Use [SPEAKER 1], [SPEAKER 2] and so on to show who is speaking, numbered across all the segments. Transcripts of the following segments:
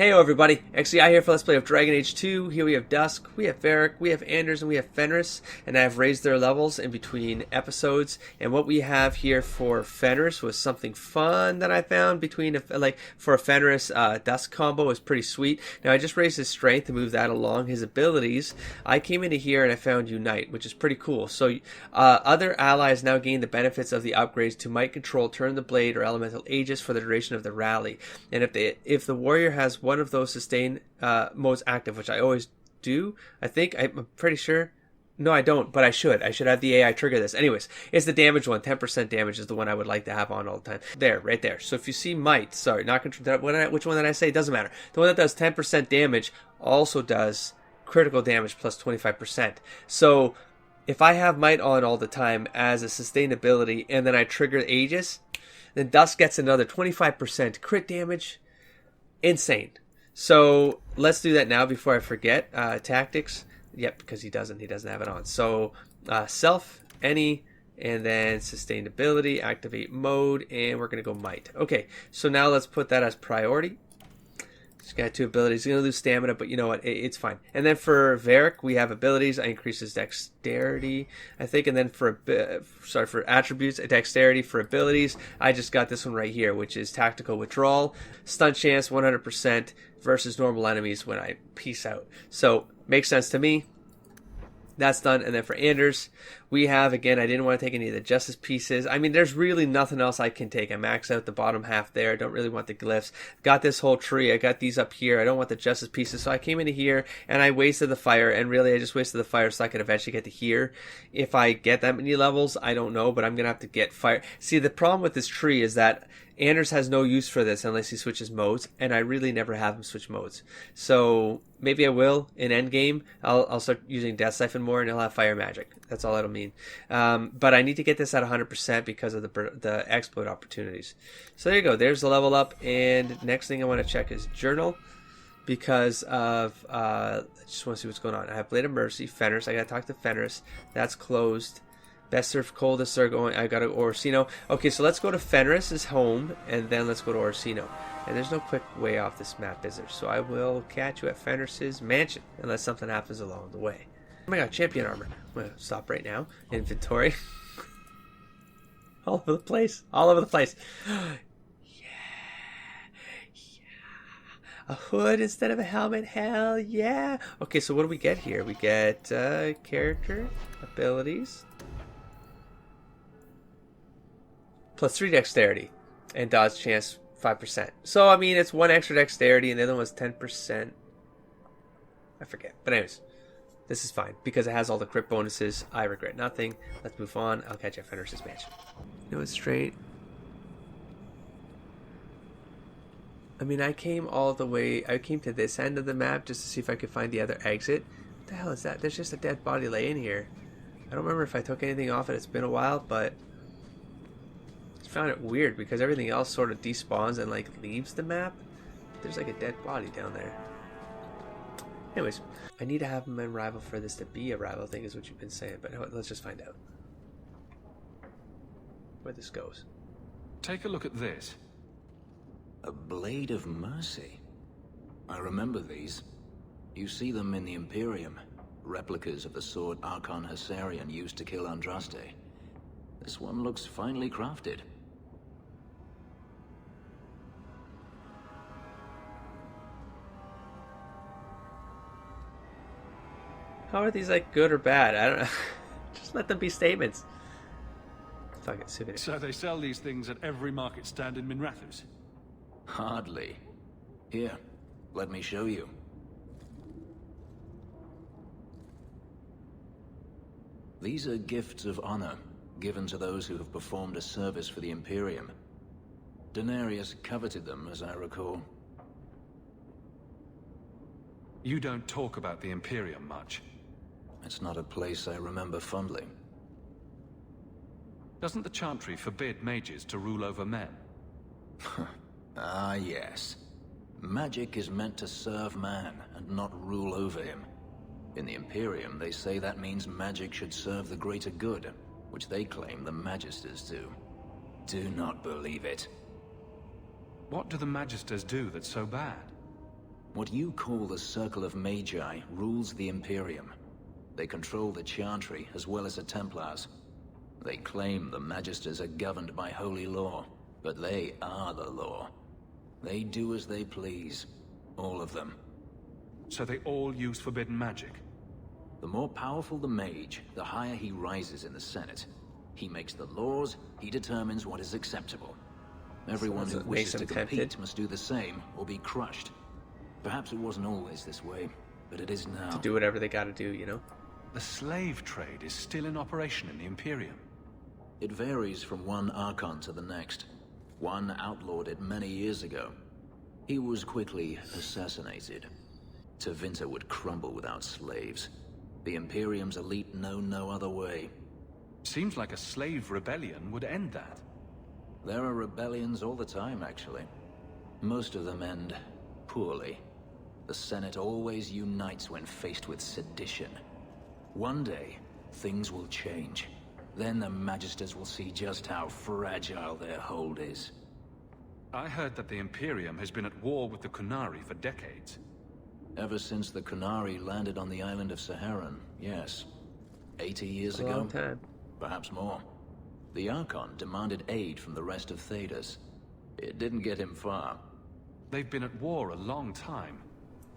[SPEAKER 1] Hey everybody, XCI here for Let's Play of Dragon Age 2. Here we have Dusk, we have Varric, we have Anders, and we have Fenris, and I've raised their levels in between episodes. And what we have here for Fenris was something fun that I found between, for a Fenris Dusk combo is pretty sweet. Now I just raised his strength to move that along. His abilities, I came into here and I found Unite, which is pretty cool. So other allies now gain the benefits of the upgrades to Might Control, Turn the Blade, or Elemental Aegis for the duration of the rally. And if the warrior has one of those sustain modes active, which I always do, I'm pretty sure. No, I don't, but I should have the AI trigger this. Anyways, it's the damage one. 10% damage is the one I would like to have on all the time. There, right there. So if you see Might, sorry, not control. Which one did I say? Doesn't matter. The one that does 10% damage also does critical damage plus 25%. So if I have Might on all the time as a sustainability, and then I trigger Aegis, then Dusk gets another 25% crit damage. Insane. So let's do that now before I forget. Tactics. Yep, because he doesn't have it on. So self, any, and then sustainability, activate mode, and we're going to go Might. Okay, so now let's put that as priority. He's got two abilities. He's going to lose stamina, but you know what? It's fine. And then for Varric, we have abilities. I increase his dexterity, I think. And then for attributes, dexterity. For abilities, I just got this one right here, which is tactical withdrawal. Stun chance 100% versus normal enemies when I peace out. So, makes sense to me. That's done. And then for Anders, we have, again, I didn't want to take any of the Justice pieces. I mean, there's really nothing else I can take. I max out the bottom half there. I don't really want the glyphs. Got this whole tree. I got these up here. I don't want the Justice pieces. So I came into here and I wasted the fire. And really, I just wasted the fire so I could eventually get to here. If I get that many levels, I don't know. But I'm going to have to get fire. See, the problem with this tree is that Anders has no use for this unless he switches modes, and I really never have him switch modes. So maybe I will in endgame. I'll start using Death Siphon more, and he'll have fire magic. That's all it'll mean. But I need to get this at 100% because of the exploit opportunities. So there you go. There's the level up, and next thing I want to check is journal because of I just want to see what's going on. I have Blade of Mercy, Fenris. I got to talk to Fenris. That's closed. Best served coldest are going. I got to Orsino. Okay, so let's go to Fenris's home, and then let's go to Orsino. And there's no quick way off this map, is there? So I will catch you at Fenris's mansion, unless something happens along the way. Oh my god, champion armor. I'm going to stop right now. Inventory. All over the place. All over the place. A hood instead of a helmet. Hell yeah. Okay, so what do we get here? We get character, abilities. Plus 3 dexterity and dodge chance 5%. So, I mean, it's 1 extra dexterity and the other one was 10%. I forget. But anyways, this is fine because it has all the crit bonuses. I regret nothing. Let's move on. I'll catch you at Fenris's mansion. You know, it's straight. I mean, I came all the way. I came to this end of the map just to see if I could find the other exit. What the hell is that? There's just a dead body laying here. I don't remember if I took anything off it. It's been a while, but found it weird because everything else sort of despawns and like leaves the map. There's like a dead body down there. Anyways, I need to have him in rival for this to be a rival thing is what you've been saying, but let's just find out where this goes.
[SPEAKER 2] Take a look at this.
[SPEAKER 3] A Blade of Mercy. I remember these. You see them in the Imperium. Replicas of the sword Archon Hessarian used to kill Andraste. This one looks finely crafted.
[SPEAKER 1] How are these like good or bad? I don't know. Just let them be statements. Fuck it, souvenir.
[SPEAKER 2] So they sell these things at every market stand in Minrathous?
[SPEAKER 3] Hardly. Here, let me show you. These are gifts of honor, given to those who have performed a service for the Imperium. Denarius coveted them, as I recall.
[SPEAKER 2] You don't talk about the Imperium much.
[SPEAKER 3] It's not a place I remember fondly.
[SPEAKER 2] Doesn't the Chantry forbid mages to rule over men?
[SPEAKER 3] Ah, yes. Magic is meant to serve man and not rule over him. In the Imperium, they say that means magic should serve the greater good, which they claim the Magisters do. Do not believe it.
[SPEAKER 2] What do the Magisters do that's so bad?
[SPEAKER 3] What you call the Circle of Magi rules the Imperium. They control the Chantry as well as the Templars. They claim the Magisters are governed by holy law, but they are the law. They do as they please. All of them.
[SPEAKER 2] So they all use forbidden magic?
[SPEAKER 3] The more powerful the mage, the higher he rises in the Senate. He makes the laws, he determines what is acceptable. Everyone who wishes to compete must do the same, or be crushed. Perhaps it wasn't always this way, but it is now.
[SPEAKER 1] To do whatever they gotta do, you know?
[SPEAKER 2] The slave trade is still in operation in the Imperium.
[SPEAKER 3] It varies from one Archon to the next. One outlawed it many years ago. He was quickly assassinated. Tevinter would crumble without slaves. The Imperium's elite know no other way.
[SPEAKER 2] Seems like a slave rebellion would end that.
[SPEAKER 3] There are rebellions all the time, actually. Most of them end poorly. The Senate always unites when faced with sedition. One day, things will change. Then the Magisters will see just how fragile their hold is.
[SPEAKER 2] I heard that the Imperium has been at war with the Qunari for decades.
[SPEAKER 3] Ever since the Qunari landed on the island of Saharan, yes. 80 years
[SPEAKER 1] A
[SPEAKER 3] ago?
[SPEAKER 1] long time.
[SPEAKER 3] Perhaps more. The Archon demanded aid from the rest of Thedas. It didn't get him far.
[SPEAKER 2] They've been at war a long time.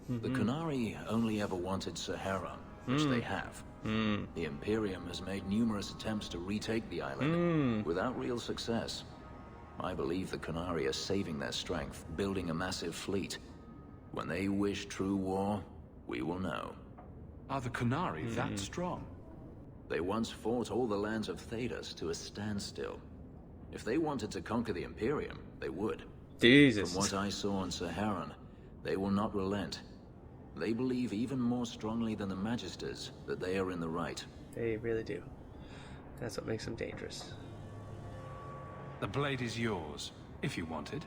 [SPEAKER 3] The Qunari only ever wanted Saharan, which they have. The Imperium has made numerous attempts to retake the island, without real success. I believe the Qunari are saving their strength, building a massive fleet. When they wish true war, we will know.
[SPEAKER 2] Are the Qunari that strong?
[SPEAKER 3] They once fought all the lands of Thedas to a standstill. If they wanted to conquer the Imperium, they would.
[SPEAKER 1] Jesus.
[SPEAKER 3] From what I saw on Saharan, they will not relent. They believe even more strongly than the Magisters that they are in the right.
[SPEAKER 1] They really do. That's what makes them dangerous.
[SPEAKER 2] The blade is yours, if you want it.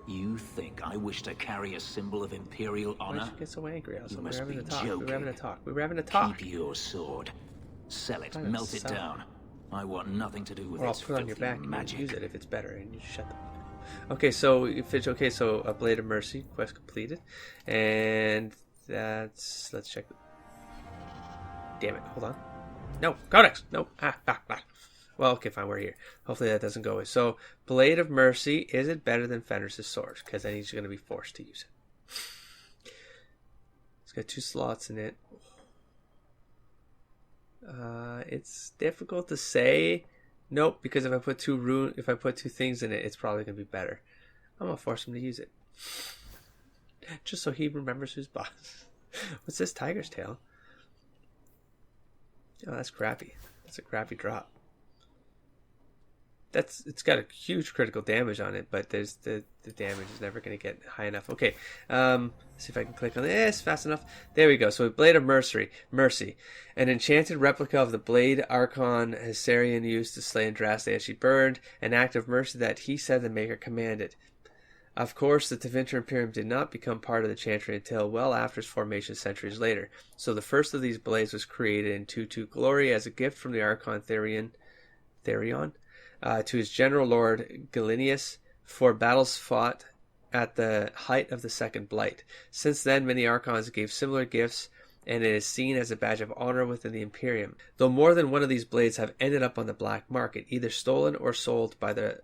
[SPEAKER 3] You think I wish to carry a symbol of Imperial
[SPEAKER 1] Why
[SPEAKER 3] honor?
[SPEAKER 1] did you get so angry?
[SPEAKER 3] You must be
[SPEAKER 1] We were having a
[SPEAKER 3] joking.
[SPEAKER 1] talk. We were having a talk.
[SPEAKER 3] Keep your sword. Sell it,
[SPEAKER 1] Why not
[SPEAKER 3] melt it
[SPEAKER 1] sell it?
[SPEAKER 3] down. I want nothing to do with
[SPEAKER 1] Or I'll
[SPEAKER 3] this
[SPEAKER 1] put it on your
[SPEAKER 3] filthy
[SPEAKER 1] back and
[SPEAKER 3] magic.
[SPEAKER 1] use it if it's better, and you shut the fuck up. Okay, so if it's okay, so a Blade of Mercy quest completed, and that's let's check. Damn it! Hold on. No, Codex. No. Back. Well, okay, fine. We're here. Hopefully that doesn't go away. So, Blade of Mercy, is it better than Fenris' sword? Because then he's going to be forced to use it. It's got 2 slots in it. It's difficult to say. Nope, because if I put 2 things in it, it's probably going to be better. I'm going to force him to use it. Just so he remembers who's boss. What's this? Tiger's tail? Oh, that's crappy. That's a crappy drop. It's got a huge critical damage on it, but there's the damage is never going to get high enough. Okay, see if I can click on this fast enough. There we go. So Blade of Mercy, an enchanted replica of the blade Archon Hesarian used to slay Andraste as she burned, an act of mercy that he said the Maker commanded. Of course, the Tevinter Imperium did not become part of the Chantry until well after its formation centuries later. So the first of these blades was created in 2-2 glory as a gift from the Archon Therion, to his general lord Galenius for battles fought at the height of the Second Blight. Since then, many Archons gave similar gifts, and it is seen as a badge of honor within the Imperium. Though more than one of these blades have ended up on the black market, either stolen or sold by the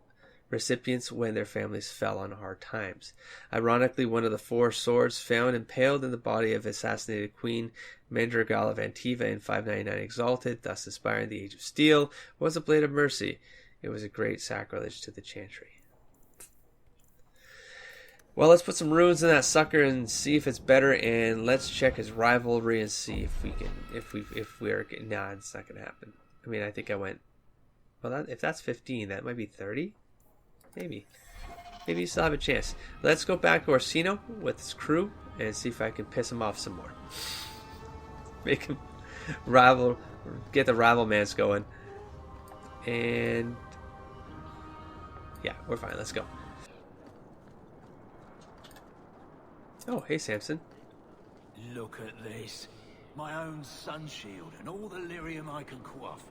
[SPEAKER 1] recipients when their families fell on hard times. Ironically, one of the 4 swords found impaled in the body of assassinated Queen Mandragal of Antiva in 599 Exalted, thus inspiring the Age of Steel, was a Blade of Mercy. It was a great sacrilege to the Chantry. Well, let's put some runes in that sucker and see if it's better, and let's check his rivalry and see if we can, nah, it's not gonna happen. I mean, I think I went, well, if that's 15, that might be 30? Maybe you still have a chance. Let's go back to Orsino with his crew and see if I can piss him off some more. Make him get the rival mans going. And yeah, we're fine. Let's go. Oh, hey, Samson.
[SPEAKER 4] Look at this. My own sun shield and all the lyrium I can quaff.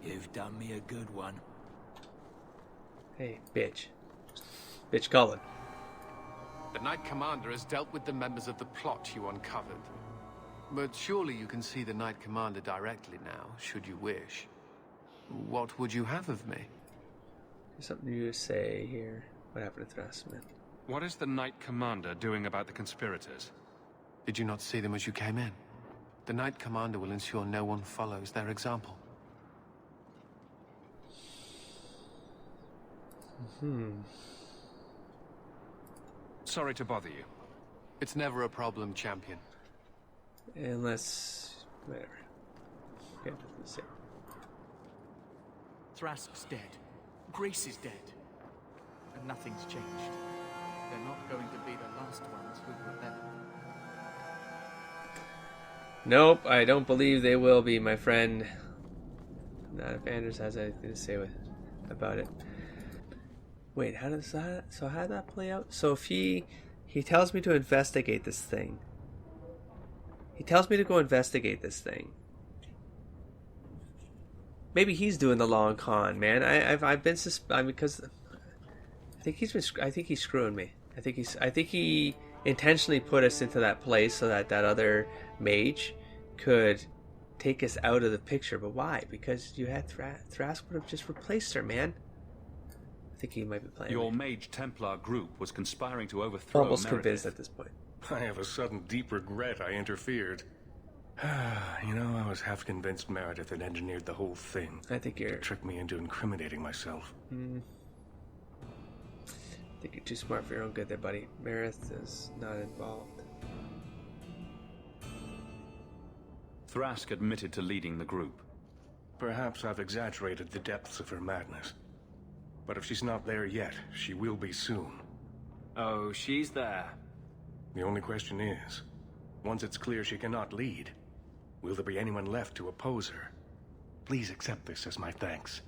[SPEAKER 4] You've done me a good one.
[SPEAKER 1] Hey, bitch. Bitch Cullen.
[SPEAKER 5] The Knight Commander has dealt with the members of the plot you uncovered. But surely you can see the Knight Commander directly now, should you wish. What would you have of me?
[SPEAKER 1] There's something new to say here. What happened to Thrasman?
[SPEAKER 2] What is the Knight Commander doing about the conspirators?
[SPEAKER 5] Did you not see them as you came in? The Knight Commander will ensure no one follows their example.
[SPEAKER 2] Sorry to bother you.
[SPEAKER 5] It's never a problem, champion.
[SPEAKER 1] Unless... whatever. Yeah, let's see.
[SPEAKER 6] Thrask's dead. Grace is dead. And nothing's changed. They're not going to be the last ones who rebel.
[SPEAKER 1] Nope, I don't believe they will be, my friend. Not if Anders has anything to say about it. Wait, how did that play out? So if he tells me to investigate this thing. He tells me to go investigate this thing. Maybe he's doing the long con, man. I've been because I think he's screwing me. I think he intentionally put us into that place so that other mage could take us out of the picture. But why? Because you had Thrask would have just replaced her, man. I think he might be playing.
[SPEAKER 2] Your Mage Templar group was conspiring to overthrow
[SPEAKER 1] almost
[SPEAKER 2] Meredith.
[SPEAKER 1] convinced at this point.
[SPEAKER 7] I have a sudden deep regret I interfered. You know, I was half convinced Meredith had engineered the whole thing.
[SPEAKER 1] I think you're...
[SPEAKER 7] to trick me into incriminating myself.
[SPEAKER 1] I think you're too smart for your own good there, buddy. Meredith is not involved.
[SPEAKER 2] Thrask admitted to leading the group.
[SPEAKER 7] Perhaps I've exaggerated the depths of her madness. But if she's not there yet, she will be soon.
[SPEAKER 8] Oh, she's there.
[SPEAKER 7] The only question is, once it's clear she cannot lead, will there be anyone left to oppose her? Please accept this as my thanks.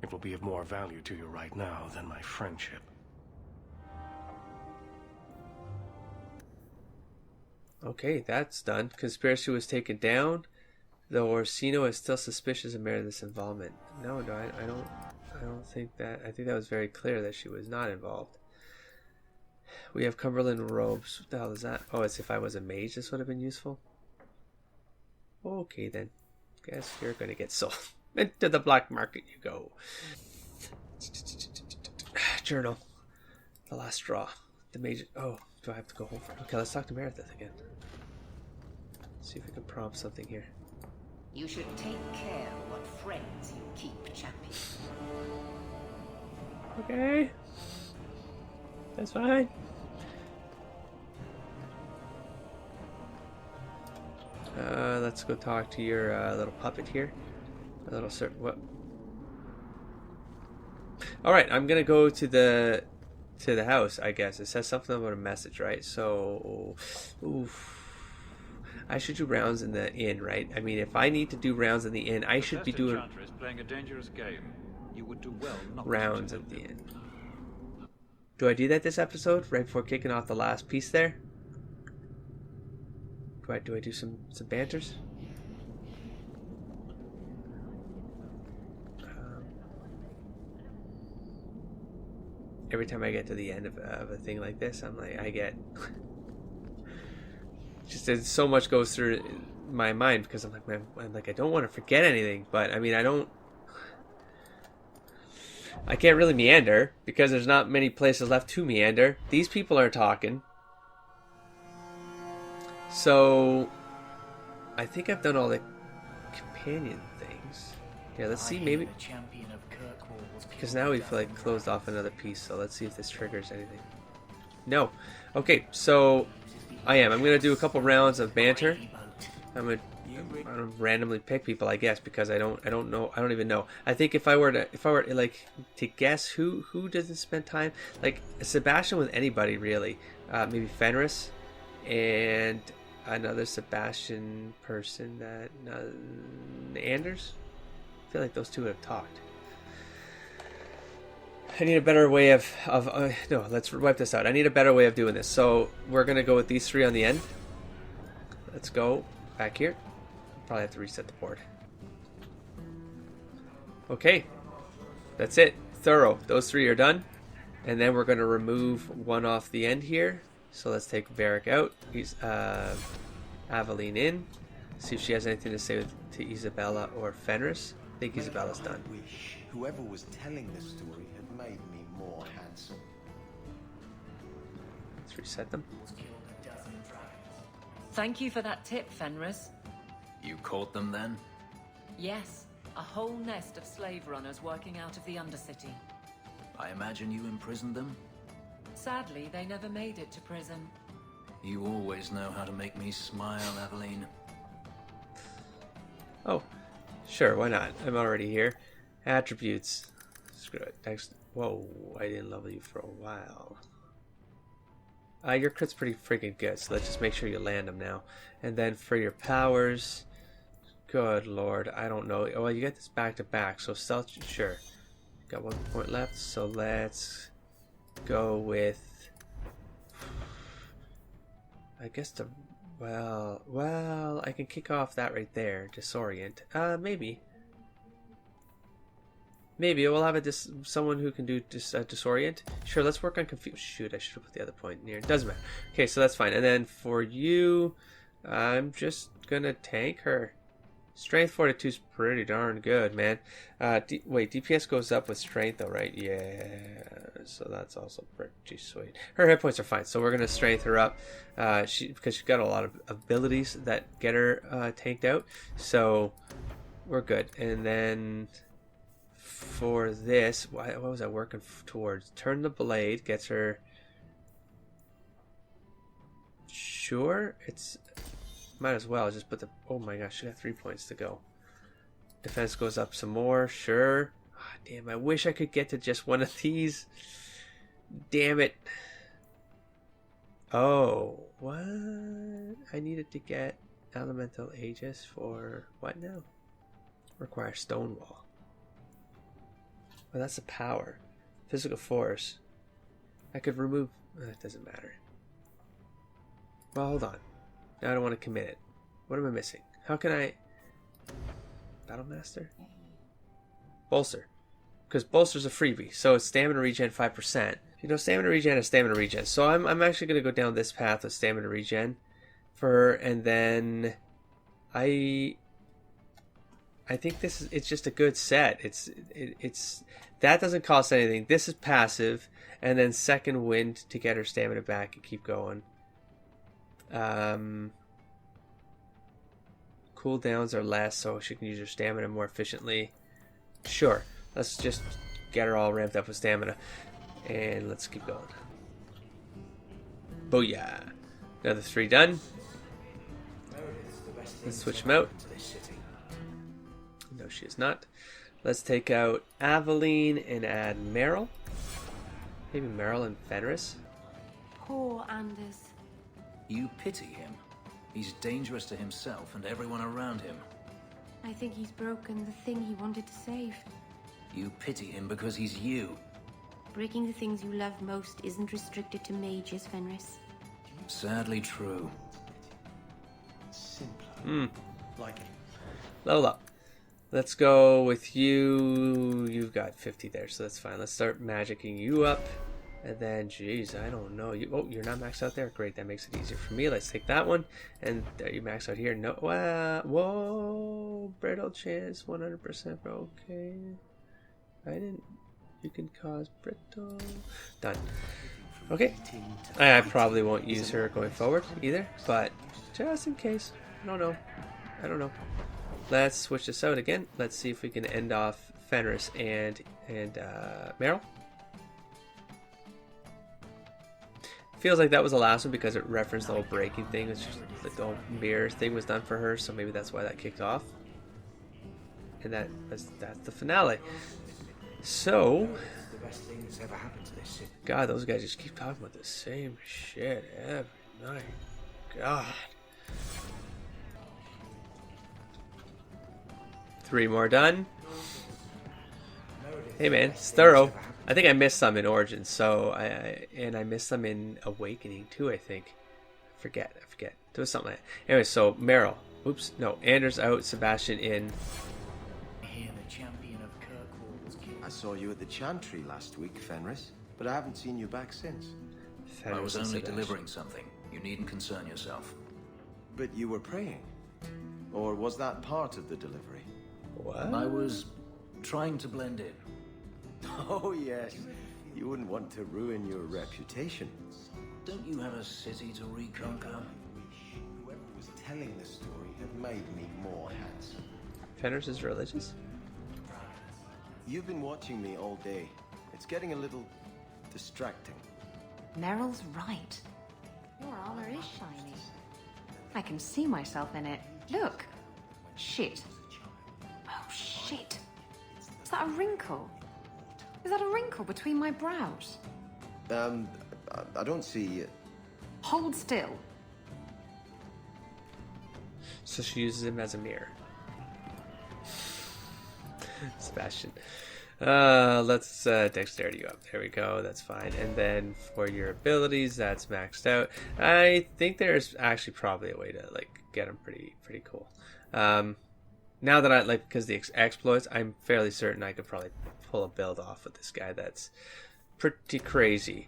[SPEAKER 7] It will be of more value to you right now than my friendship.
[SPEAKER 1] Okay, that's done. Conspiracy was taken down, though Orsino is still suspicious of Meredith's involvement. No, I don't think that. I think that was very clear that she was not involved. We have Cumberland robes. What the hell is that? Oh, it's if I was a mage, this would have been useful. Okay then. Guess you're gonna get sold. Into the black market you go. Journal. The last straw. The mage. Oh, do I have to go home for it? Okay, let's talk to Meredith again. See if we can prompt something here.
[SPEAKER 9] You should take care what friends you keep, champion.
[SPEAKER 1] Okay. That's fine. Let's go talk to your little puppet here. A little what? All right, I'm gonna go to the house. I guess it says something about a message, right? So, I should do rounds in the inn, right? I mean, if I need to do rounds in the inn, I should be doing
[SPEAKER 8] is playing a dangerous game. You would do well not
[SPEAKER 1] rounds at the inn. Do I do that this episode right before kicking off the last piece there? Do I do some banters? Every time I get to the end of a thing like this, I'm like, I get just so much goes through my mind because I'm like, man, I don't want to forget anything, but I mean, I can't really meander because there's not many places left to meander. These people are talking. So, I think I've done all the companion things. Yeah, let's see, maybe... Because now we've, closed off another piece, so let's see if this triggers anything. No. Okay, so, I'm going to do a couple rounds of banter. I'm going to randomly pick people, I guess, because I don't know, I don't even know. I think if I were to guess who doesn't spend time, Sebastian with anybody, really. Maybe Fenris, and another Sebastian person that Anders. I feel like those two have talked. I need a better way of no, let's wipe this out. I need a better way of doing this. So we're gonna go with these three on the end. Let's go back here. Probably have to reset the board. Okay, that's it. Thorough. Those three are done. And then we're going to remove one off the end here. So let's take Varric out. He's Aveline in. See if she has anything to say to Isabella or Fenris. I think Isabella's done.
[SPEAKER 10] I wish whoever was telling the story had made me more handsome.
[SPEAKER 1] Let's reset them.
[SPEAKER 9] Thank you for that tip, Fenris.
[SPEAKER 3] You caught them then?
[SPEAKER 9] Yes, a whole nest of slave runners working out of the Undercity.
[SPEAKER 3] I imagine you imprisoned them?
[SPEAKER 9] Sadly, they never made it to prison.
[SPEAKER 3] You always know how to make me smile, Aveline.
[SPEAKER 1] Oh, sure, why not? I'm already here. Attributes. Screw it. Next. Whoa, I didn't level you for a while. Your crit's pretty freaking good, so let's just make sure you land them now. And then for your powers, good lord, I don't know. Well, you get this back to back, so stealth, sure. Got 1 point left, so let's go with, I guess the, well, I can kick off that right there, disorient. Maybe we'll have someone who can do disorient. Sure, let's work on confuse. Shoot, I should have put the other point near. Doesn't matter. Okay, so that's fine. And then for you, I'm just gonna tank her. Strength 42 is pretty darn good, man. Wait, DPS goes up with strength though, right? Yeah, so that's also pretty sweet. Her hit points are fine, so we're gonna strength her up because she's got a lot of abilities that get her tanked out. So we're good. And then for this, what was I working towards? Turn the blade gets her. Sure, it's might as well just put the. Oh my gosh, she got 3 points to go. Defense goes up some more. Sure. Oh, damn, I wish I could get to just one of these. Damn it. Oh, what? I needed to get elemental Aegis for what now? Require Stonewall. Well, that's a power. Physical force. I could remove. It doesn't matter. Well, hold on. Now I don't want to commit it. What am I missing? How can I... Battlemaster? Bolster. Because Bolster's a freebie. So it's stamina regen 5%. You know, stamina regen is stamina regen. So I'm actually going to go down this path of stamina regen for her. And then I think it's just a good set. It's that doesn't cost anything. This is passive, and then second wind to get her stamina back and keep going. Cooldowns are less, so she can use her stamina more efficiently. Sure, let's just get her all ramped up with stamina, and let's keep going. Booyah! Another 3 done. Let's switch them out. No, she is not. Let's take out Aveline and add Meryl. Maybe Meryl and Fenris.
[SPEAKER 11] Poor Anders.
[SPEAKER 3] You pity him. He's dangerous to himself and everyone around him.
[SPEAKER 11] I think he's broken the thing he wanted to save.
[SPEAKER 3] You pity him because he's you.
[SPEAKER 11] Breaking the things you love most isn't restricted to mages, Fenris.
[SPEAKER 3] Sadly true.
[SPEAKER 10] Simpler. Like it.
[SPEAKER 1] Level up. Let's go with you. You've got 50 there, so that's fine. Let's start magicking you up. And then, geez, I don't know. You're not maxed out there? Great, that makes it easier for me. Let's take that one. And there, you max out here. No, whoa, brittle chance, 100%. Okay. I didn't. You can cause brittle. Done. Okay. I probably won't use her going forward either, but just in case. I don't know. Let's switch this out again. Let's see if we can end off Fenris and Meryl. Feels like that was the last one because it referenced the whole breaking thing. It's just the whole mirror thing was done for her, so maybe that's why that kicked off. And that's the finale. So, God, those guys just keep talking about the same shit every night. God. 3 more done. Hey man, it's thorough. I think I missed some in Origins, so I missed some in Awakening too, I think. I forget. There was something like that. Anyway, so Meryl. Oops, no, Anders out, Sebastian in.
[SPEAKER 4] Here, the champion of Kirkwall was killed.
[SPEAKER 10] I saw you at the Chantry last week, Fenris. but I haven't seen you back since.
[SPEAKER 3] I was
[SPEAKER 1] Fenris
[SPEAKER 3] only
[SPEAKER 1] and
[SPEAKER 3] delivering something. You needn't concern yourself.
[SPEAKER 10] But you were praying. Or was that part of the delivery?
[SPEAKER 1] What?
[SPEAKER 3] I was trying to blend in.
[SPEAKER 10] Oh, yes. You wouldn't want to ruin your reputation.
[SPEAKER 3] Don't you have a city to reconquer?
[SPEAKER 10] Whoever was telling the story had made me more handsome.
[SPEAKER 1] Fenris is religious?
[SPEAKER 10] You've been watching me all day. It's getting a little distracting.
[SPEAKER 12] Meryl's right. Your armor is shiny. I can see myself in it. Look. Shit. Oh, shit. Is that a wrinkle? Is that a wrinkle between my brows?
[SPEAKER 10] I don't see...
[SPEAKER 12] Hold still.
[SPEAKER 1] So she uses him as a mirror. Sebastian. Let's dexterity you up. There we go. That's fine. And then for your abilities, that's maxed out. I think there's actually probably a way to like get them pretty cool. Now that I like because the exploits, I'm fairly certain I could probably pull a build off with this guy that's pretty crazy.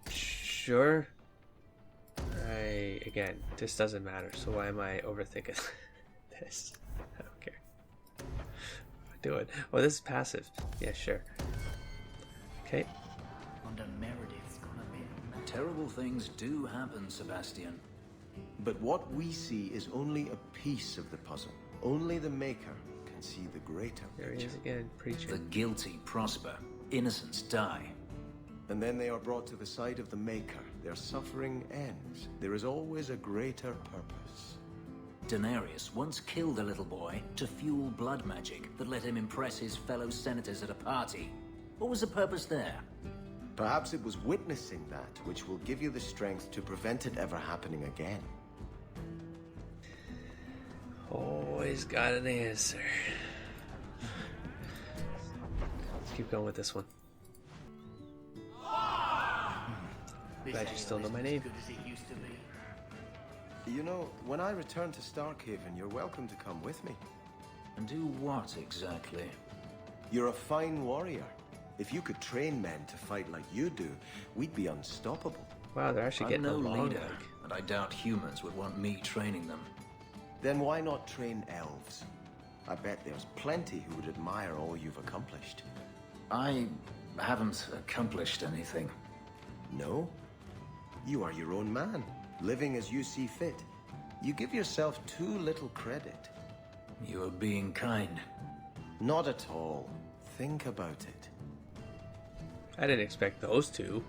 [SPEAKER 1] Sure. Again, this doesn't matter. So why am I overthinking this? I don't care. Do it. Oh, this is passive. Yeah, sure. Okay.
[SPEAKER 4] Under Meredith's gonna be.
[SPEAKER 3] Terrible things do happen, Sebastian.
[SPEAKER 10] But what we see is only a piece of the puzzle. Only the Maker can see the greater
[SPEAKER 1] There he
[SPEAKER 10] picture.
[SPEAKER 1] is again, preaching.
[SPEAKER 3] The guilty prosper. Innocents die.
[SPEAKER 10] And then they are brought to the side of the Maker. Their suffering ends. There is always a greater purpose.
[SPEAKER 3] Daenerys once killed a little boy to fuel blood magic that let him impress his fellow senators at a party. What was the purpose there?
[SPEAKER 10] Perhaps it was witnessing that which will give you the strength to prevent it ever happening again.
[SPEAKER 1] Always got an answer. Let's keep going with this one. Glad you still know my name.
[SPEAKER 10] You know, when I return to Starkhaven, you're welcome to come with me.
[SPEAKER 3] And do what exactly?
[SPEAKER 10] You're a fine warrior. If you could train men to fight like you do, we'd be unstoppable.
[SPEAKER 1] Wow, they're actually
[SPEAKER 3] I'm
[SPEAKER 1] getting
[SPEAKER 3] no
[SPEAKER 1] along.
[SPEAKER 3] leader,
[SPEAKER 1] Like,
[SPEAKER 3] and I doubt humans would want me training them.
[SPEAKER 10] Then why not train elves? I bet there's plenty who would admire all you've accomplished.
[SPEAKER 3] I haven't accomplished anything.
[SPEAKER 10] No? You are your own man, living as you see fit. You give yourself too little credit.
[SPEAKER 3] You are being kind.
[SPEAKER 10] Not at all. Think about it.
[SPEAKER 1] I didn't expect those two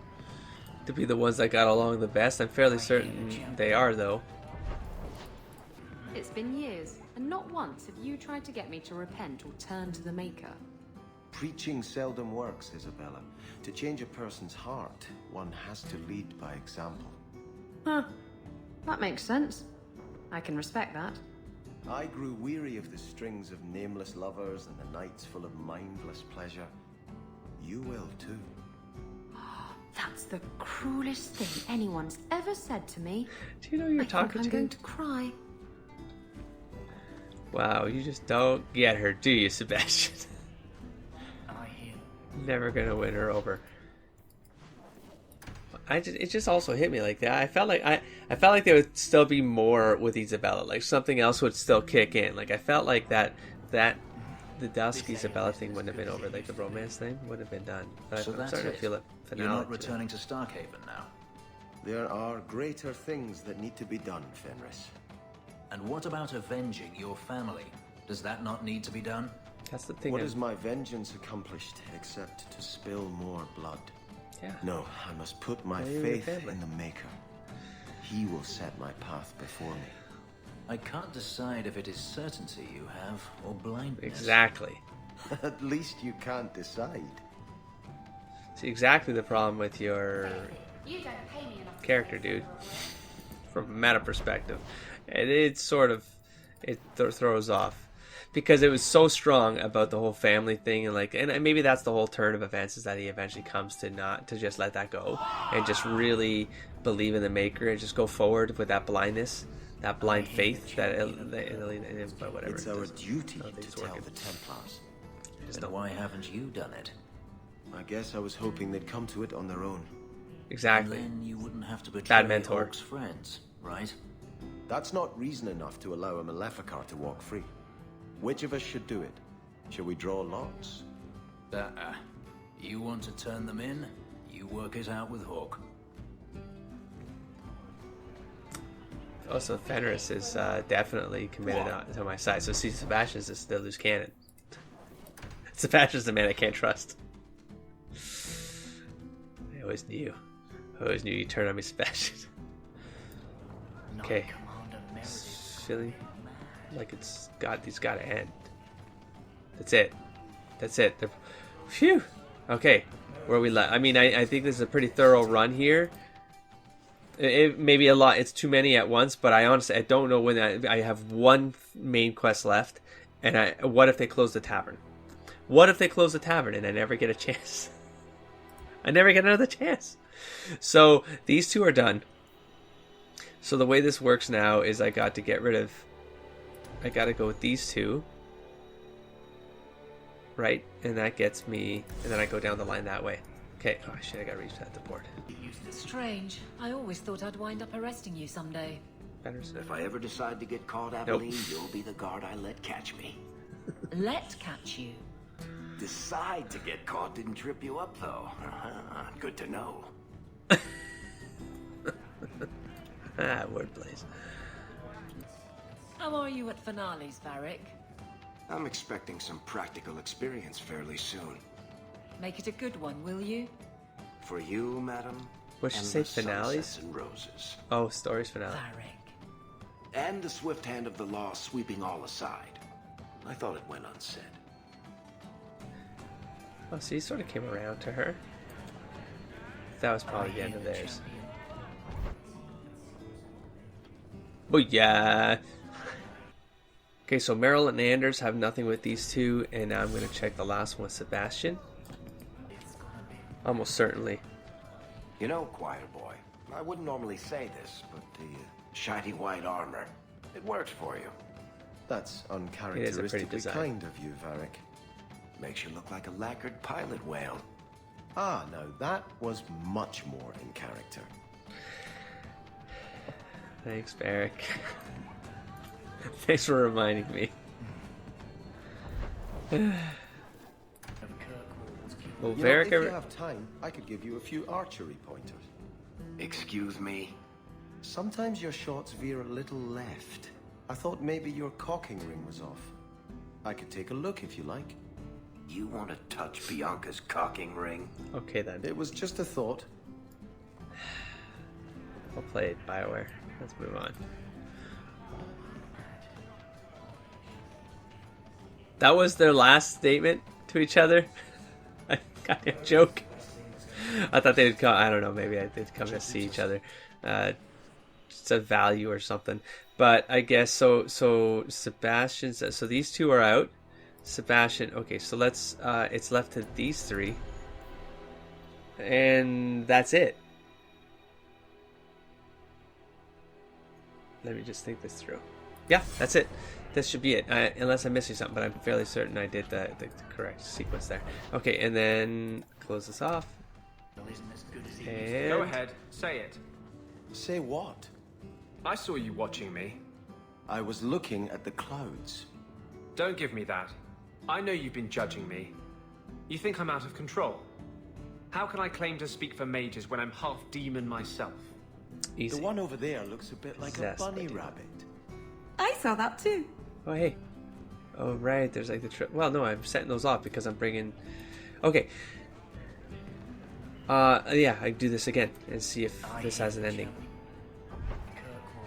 [SPEAKER 1] to be the ones that got along the best. I'm fairly certain they are, though.
[SPEAKER 12] It's been years, and not once have you tried to get me to repent or turn to the Maker.
[SPEAKER 10] Preaching seldom works, Isabella. To change a person's heart, one has to lead by example.
[SPEAKER 12] Huh. That makes sense. I can respect that.
[SPEAKER 10] I grew weary of the strings of nameless lovers and the nights full of mindless pleasure. You will too.
[SPEAKER 12] That's the cruelest thing anyone's ever said to me.
[SPEAKER 1] Do you know who you're talking
[SPEAKER 12] I'm
[SPEAKER 1] to?
[SPEAKER 12] going to cry.
[SPEAKER 1] Wow, you just don't get her, do you, Sebastian?
[SPEAKER 4] I hear.
[SPEAKER 1] Never gonna win her over. It just also hit me like that. I felt like there would still be more with Isabella. Like something else would still kick in. Like I felt like the Dusk Isabella thing wouldn't have been over. Like the romance thing would have been done. But
[SPEAKER 3] So
[SPEAKER 1] I'm
[SPEAKER 3] that's
[SPEAKER 1] starting
[SPEAKER 3] it.
[SPEAKER 1] to feel it.
[SPEAKER 3] You're not returning to Starkhaven now.
[SPEAKER 10] There are greater things that need to be done, Fenris.
[SPEAKER 3] And what about avenging your family? Does that not need to be done?
[SPEAKER 1] That's the thing.
[SPEAKER 10] What has my vengeance accomplished except to spill more blood?
[SPEAKER 1] Yeah.
[SPEAKER 10] No, I must put my
[SPEAKER 1] Yeah,
[SPEAKER 10] faith
[SPEAKER 1] your family.
[SPEAKER 10] in the Maker. He will set my path before me.
[SPEAKER 3] I can't decide if it is certainty you have or blindness.
[SPEAKER 1] Exactly.
[SPEAKER 10] At least you can't decide.
[SPEAKER 1] See, exactly the problem with your
[SPEAKER 11] You don't pay me enough.
[SPEAKER 1] character, dude. From a meta perspective, and it sort of throws off because it was so strong about the whole family thing, and maybe that's the whole turn of events is that he eventually comes to not to just let that go and just really believe in the Maker and just go forward with that blindness, that blind faith that but whatever.
[SPEAKER 10] It's our duty
[SPEAKER 1] I don't think
[SPEAKER 10] to
[SPEAKER 1] it's
[SPEAKER 10] tell
[SPEAKER 1] working.
[SPEAKER 10] the Templars.
[SPEAKER 3] Then why haven't you done it?
[SPEAKER 10] I guess I was hoping they'd come to it on their own.
[SPEAKER 1] Exactly.
[SPEAKER 3] And then you wouldn't have to betray
[SPEAKER 1] Bad mentor.
[SPEAKER 3] Hawk's friends, right?
[SPEAKER 10] That's not reason enough to allow a Maleficar to walk free. Which of us should do it? Shall we draw lots?
[SPEAKER 3] You want to turn them in? You work it out with Hawk.
[SPEAKER 1] Also, Fenris is definitely committed to my side. So, see, Sebastian's just the loose cannon. Sebastian's the man I can't trust. I always knew. I always knew you'd turn on me, Sebastian. Okay. It's feeling like it's got to end. That's it. That's it. Phew. Okay. Where are we left? I mean, I think this is a pretty thorough run here. It may be a lot. It's too many at once, but I honestly don't know when I have one main quest left. And what if they close the tavern? What if they close the tavern and I never get a chance? I never get another chance. So these two are done. So the way this works now is I got to get rid of... I got to go with these two. Right? And that gets me... And then I go down the line that way. Okay. Oh, shit. I got to reach that the board.
[SPEAKER 9] Strange. I always thought I'd wind up arresting you someday.
[SPEAKER 3] If I ever decide to get caught, Abilene, you'll be the guard I let catch me.
[SPEAKER 9] Let catch you?
[SPEAKER 3] Decide to get caught didn't trip you up, though. Good to know.
[SPEAKER 1] Wordplays.
[SPEAKER 9] How are you at finales, Varric?
[SPEAKER 13] I'm expecting some practical experience fairly soon.
[SPEAKER 9] Make it a good one, will you?
[SPEAKER 13] For you, madam.
[SPEAKER 1] What should say finales?
[SPEAKER 13] And roses.
[SPEAKER 1] Oh, stories finale.
[SPEAKER 9] Varric.
[SPEAKER 13] And the swift hand of the law sweeping all aside. I thought it went unsaid.
[SPEAKER 1] Oh, so he sort of came around to her. That was probably the end of theirs. But yeah. Okay, so Meryl and Anders have nothing with these two, and now I'm going to check the last one with Sebastian. Almost certainly.
[SPEAKER 13] You know, choir boy, I wouldn't normally say this, but the shiny white armor, it works for you.
[SPEAKER 10] That's uncharacteristically kind of you, Varric.
[SPEAKER 13] Makes you look like a lacquered pilot whale.
[SPEAKER 10] Ah, no, that was much more in character.
[SPEAKER 1] Thanks, Varric. Thanks for reminding me. Well, Varric,
[SPEAKER 10] if you have time, I could give you a few archery pointers.
[SPEAKER 13] Excuse me?
[SPEAKER 10] Sometimes your shots veer a little left. I thought maybe your cocking ring was off. I could take a look if you like.
[SPEAKER 13] You want to touch Bianca's cocking ring?
[SPEAKER 1] Okay, then.
[SPEAKER 10] It was just a thought.
[SPEAKER 1] Well played, BioWare. Let's move on. That was their last statement to each other. I got a joke. I thought they'd come. I don't know. Maybe they'd come to see each other. Just a value or something. But I guess so. So Sebastian. So these two are out. Sebastian. Okay. So let's. It's left to these three. And that's it. Let me just think this through. Yeah, that's it. This should be it. Unless I'm missing something, but I'm fairly certain I did the correct sequence there. Okay, and then close this off. And...
[SPEAKER 14] Go ahead, say it.
[SPEAKER 10] Say what?
[SPEAKER 14] I saw you watching me.
[SPEAKER 10] I was looking at the clouds.
[SPEAKER 14] Don't give me that. I know you've been judging me. You think I'm out of control? How can I claim to speak for mages when I'm half demon myself?
[SPEAKER 10] Easy. The one over there looks a bit like a bunny rabbit.
[SPEAKER 11] I saw that too.
[SPEAKER 1] Oh, hey. Oh, right. There's like the trip. Well, no, I'm setting those off because I'm bringing... Okay. Yeah, I do this again and see if this has an ending.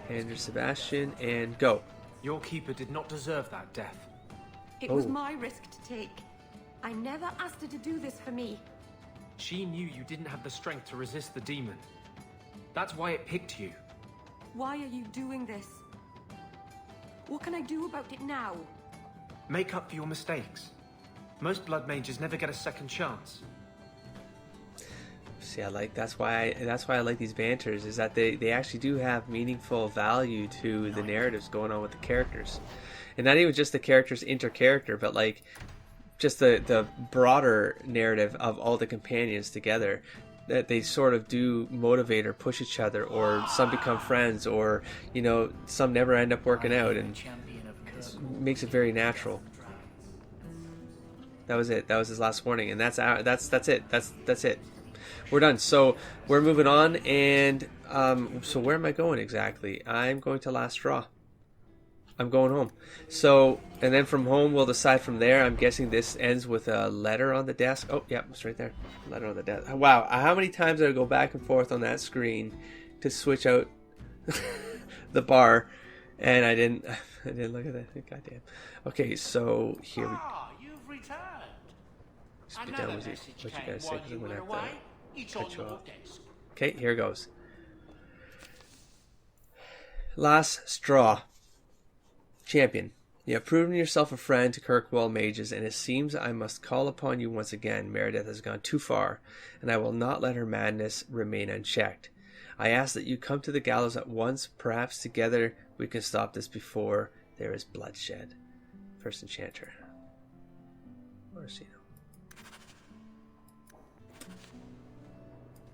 [SPEAKER 1] Andrew, Sebastian, and go.
[SPEAKER 14] Your keeper did not deserve that death.
[SPEAKER 11] It was my risk to take. I never asked her to do this for me.
[SPEAKER 14] She knew you didn't have the strength to resist the demon. That's why it picked you.
[SPEAKER 11] Why are you doing this? What can I do about it now?
[SPEAKER 14] Make up for your mistakes. Most blood mages never get a second chance.
[SPEAKER 1] See, that's why I like these banters, is that they actually do have meaningful value to the narratives going on with the characters. And not even just the characters inter-character, but like just the broader narrative of all the companions together, that they sort of do motivate or push each other, or some become friends, or some never end up working out, and it makes it very natural. That was it. That was his last warning, and that's it. That's it. We're done. So we're moving on, and so where am I going exactly? I'm going to Last Straw. I'm going home. So, and then from home, we'll decide from there. I'm guessing this ends with a letter on the desk. Oh, yeah, it's right there. Letter on the desk. Wow, how many times did I go back and forth on that screen to switch out the bar, and I didn't look at that. Goddamn. Okay, so here we.
[SPEAKER 4] You've returned.
[SPEAKER 1] Spit down what you guys say, because I'm gonna have to cut you off. Okay, here goes. Last Straw. Champion, you have proven yourself a friend to Kirkwall mages, and it seems I must call upon you once again. Meredith has gone too far, and I will not let her madness remain unchecked. I ask that you come to the gallows at once. Perhaps together we can stop this before there is bloodshed. First Enchanter. Orsino.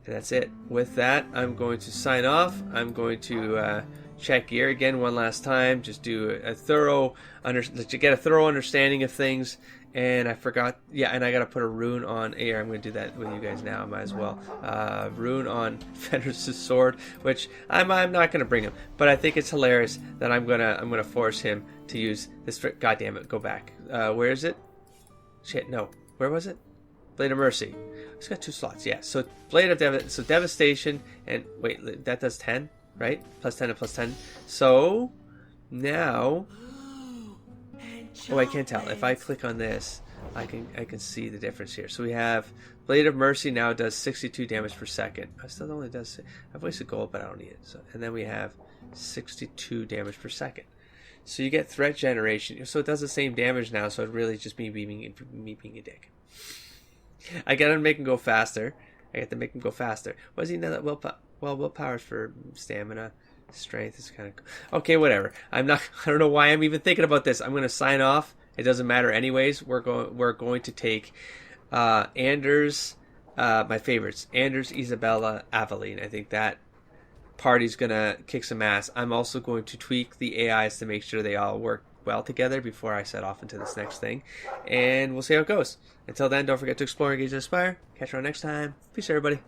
[SPEAKER 1] And that's it. With that, I'm going to sign off. I'm going to check gear again one last time. Just do a thorough get a thorough understanding of things. And I forgot, and I gotta put a rune on air. I'm gonna do that with you guys now. I might as well. Rune on Fenris' sword, which I'm not gonna bring him, but I think it's hilarious that I'm gonna force him to use this. God damn it, go back. Where is it? Shit, no. Where was it? Blade of Mercy. It's got 2 slots. Yeah. So Blade of Devastation, and wait, that does 10, right? Plus 10 and plus 10. So now. Oh, I can't tell. If I click on this, I can see the difference here. So we have Blade of Mercy now does 62 damage per second. I still only does. I've wasted gold, but I don't need it. So, and then we have 62 damage per second. So you get threat generation. So it does the same damage now. So it really just me being a dick. I gotta make him go faster. I got to make him go faster. What does he know that willpower for stamina? Strength is kind of okay. Whatever. I don't know why I'm even thinking about this. I'm going to sign off. It doesn't matter anyways. We're going to take Anders. My favorites: Anders, Isabella, Aveline. I think that party's going to kick some ass. I'm also going to tweak the AIs to make sure they all work well together before I set off into this next thing, and we'll see how it goes. Until then, don't forget to explore, engage, and inspire. Catch you on next time. Peace, everybody.